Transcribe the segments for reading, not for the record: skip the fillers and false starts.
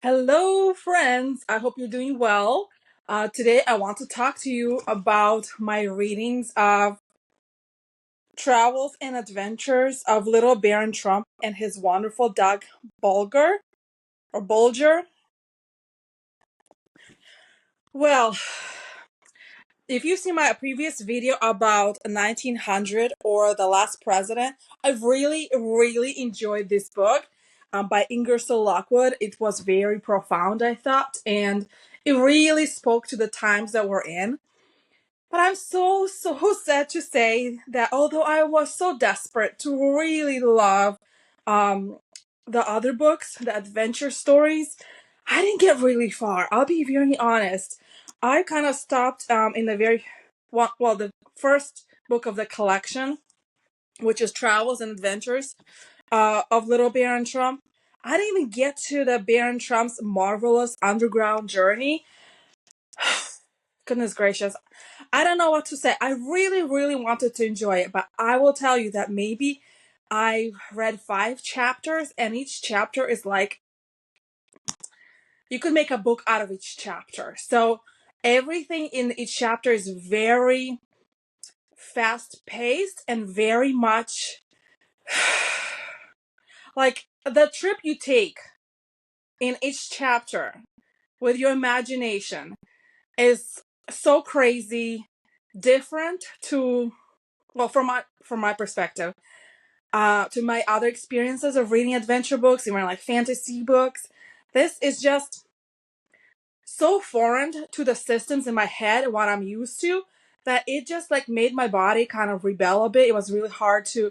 Hello, friends. I hope you're doing well. Today, I want to talk to you about my readings of Travels and Adventures of Little Baron Trump and his wonderful dog, Bulger. Well, if you've seen my previous video about 1900 or The Last President, I've really enjoyed this book by Ingerson Lockwood. It was very profound, I thought, and it really spoke to the times that we're in. But I'm so sad to say that although I was so desperate to really love um, the other books, the adventure stories, I didn't get really far. I'll be very honest. I kind of stopped in the the first book of the collection, which is Travels and Adventures of Little Baron Trump. I didn't even get to the Baron Trump's marvelous underground journey. Goodness gracious. I don't know what to say. I really wanted to enjoy it, but I will tell you that maybe I read 5 chapters, and each chapter is like, you could make a book out of each chapter. So everything in each chapter is very fast paced and very much like the trip you take in each chapter with your imagination is so crazy, different to, well, from my perspective, to my other experiences of reading adventure books, even like fantasy books. This is just so foreign to the systems in my head, what I'm used to, that it just like made my body kind of rebel a bit. It was really hard to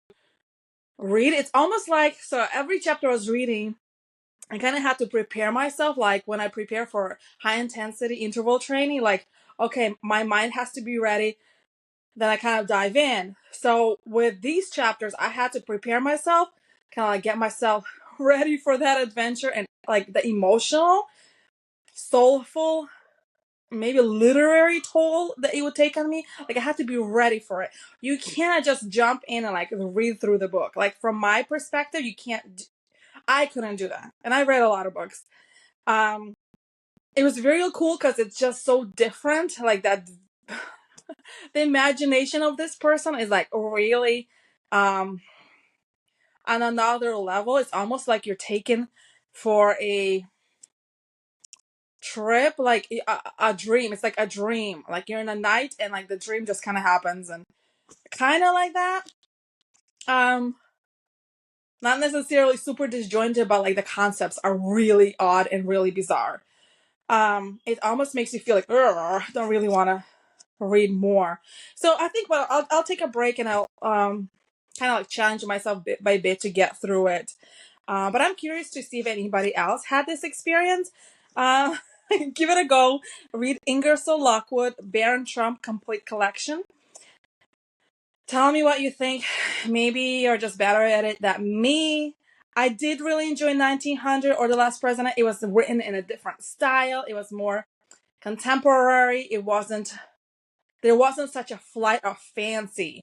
read. It's almost like, so every chapter I was reading, I kind of had to prepare myself, like when I prepare for high intensity interval training, like, okay, my mind has to be ready. Then I kind of dive in. So with these chapters, I had to prepare myself, kind of like get myself ready for that adventure, and like the emotional, soulful, maybe literary toll that it would take on me. Like I had to be ready for it. You can't just jump in and like read through the book. Like from my perspective, you can't. I couldn't do that, and I read a lot of books. Um, it was very cool because it's just so different. Like that, the imagination of this person is like really on another level. It's almost like you're taken for a trip, like a dream. It's like a dream. Like you're in a night and like the dream just kind of happens, and kind of like that. Um, Not necessarily super disjointed, but like the concepts are really odd and really bizarre. It almost makes you feel like, I don't really want to read more. So I think, well, I'll take a break and I'll kind of like challenge myself bit by bit to get through it. But I'm curious to see if anybody else had this experience. Uh, give it a go. Read Ingerson Lockwood, Baron Trump Complete Collection. Tell me what you think. Maybe you're just better at it than me. I did really enjoy 1900 or The Last President. It was written in a different style. It was more contemporary. There wasn't such a flight of fancy.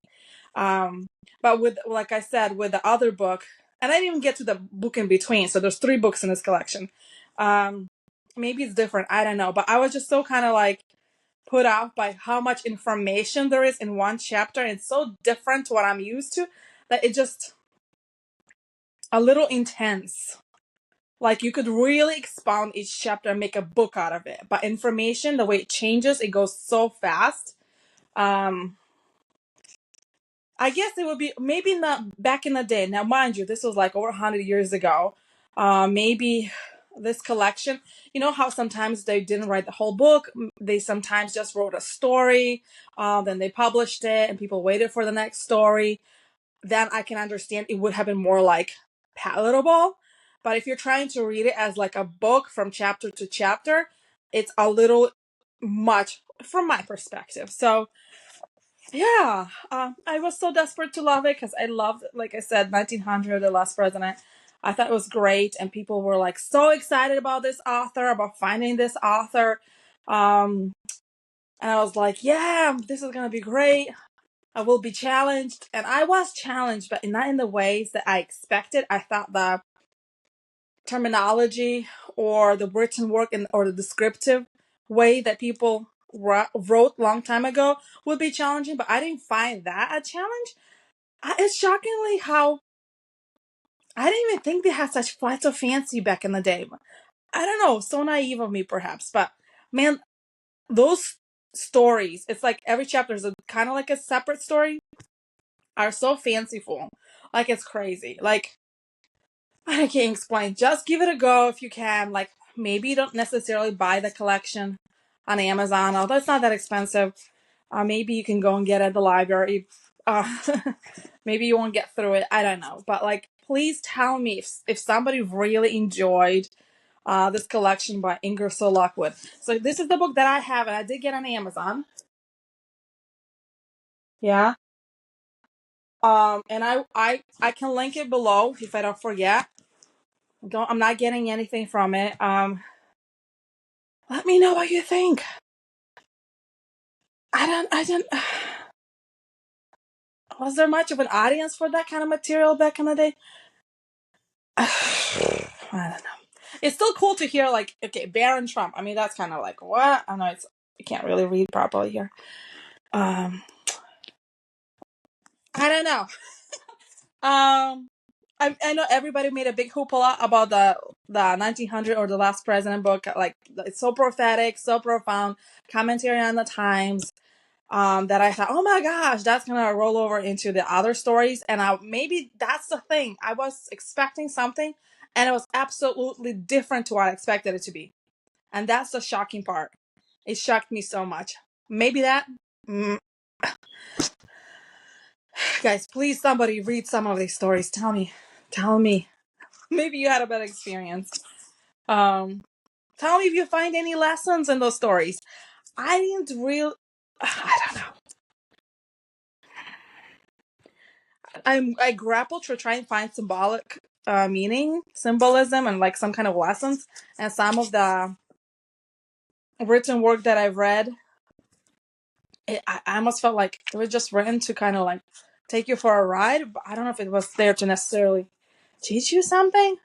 But with, like I said, with the other book, and I didn't even get to the book in between, so there's 3 books in this collection. Maybe it's different, I don't know. But I was just so kind of like put off by how much information there is in one chapter. And it's so different to what I'm used to that it just a little intense. Like you could really expound each chapter and make a book out of it. But information, the way it changes, it goes so fast. I guess it would be maybe not back in the day. Now, mind you, this was like over 100 years ago. Maybe this collection, you know how sometimes they didn't write the whole book. They sometimes just wrote a story. Then they published it and people waited for the next story. Then I can understand it would have been more like palatable. But if you're trying to read it as like a book from chapter to chapter, it's a little much from my perspective. So yeah, I was so desperate to love it because I loved, like I said, 1900, The Last President. I thought it was great, and people were like so excited about this author, about finding this author. And I was like, yeah, this is gonna be great. I will be challenged, and I was challenged, but not in the ways that I expected. I thought the terminology or the written work or the descriptive way that people wrote long time ago would be challenging, but I didn't find that a challenge. It's shockingly how I didn't even think they had such flights of fancy back in the day. I don't know, so naive of me perhaps, but man, those stories, it's like every chapter is kind of like a separate story, are so fanciful. Like it's crazy. Like I can't explain. Just give it a go if you can. Like maybe you don't necessarily buy the collection on Amazon, although it's not that expensive. Maybe you can go and get it at the library. Uh, maybe you won't get through it. I don't know. But like, please tell me if somebody really enjoyed this collection by Ingerson Lockwood. So this is the book that I have, and I did get on Amazon. Yeah. And I can link it below if I don't forget. I'm not getting anything from it. Let me know what you think. I don't. Was there much of an audience for that kind of material back in the day? I don't know. It's still cool to hear, like, okay, Baron Trump. I mean, that's kind of like, what? I know you can't really read properly here. I don't know. I know everybody made a big hoopla about the 1900 or the Last President book. Like, it's so prophetic, so profound, commentary on the times. That I thought, oh my gosh, that's gonna roll over into the other stories, and maybe that's the thing. I was expecting something, and it was absolutely different to what I expected it to be, and that's the shocking part. It shocked me so much. Maybe that, mm, guys, please somebody read some of these stories. Tell me. Maybe you had a better experience. Um, Tell me if you find any lessons in those stories. I didn't real. I don't know. I grappled to try and find symbolic symbolism, and like some kind of lessons. And some of the written work that I've read, I almost felt like it was just written to kind of like take you for a ride. But I don't know if it was there to necessarily teach you something.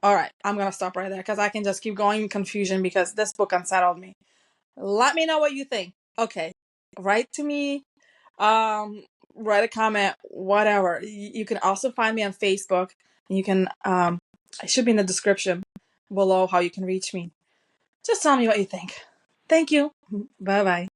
All right, I'm gonna stop right there because I can just keep going in confusion because this book unsettled me. Let me know what you think. Okay, write to me. Um, Write a comment, whatever. You can also find me on Facebook. You can it should be in the description below how you can reach me. Just tell me what you think. Thank you. Bye bye.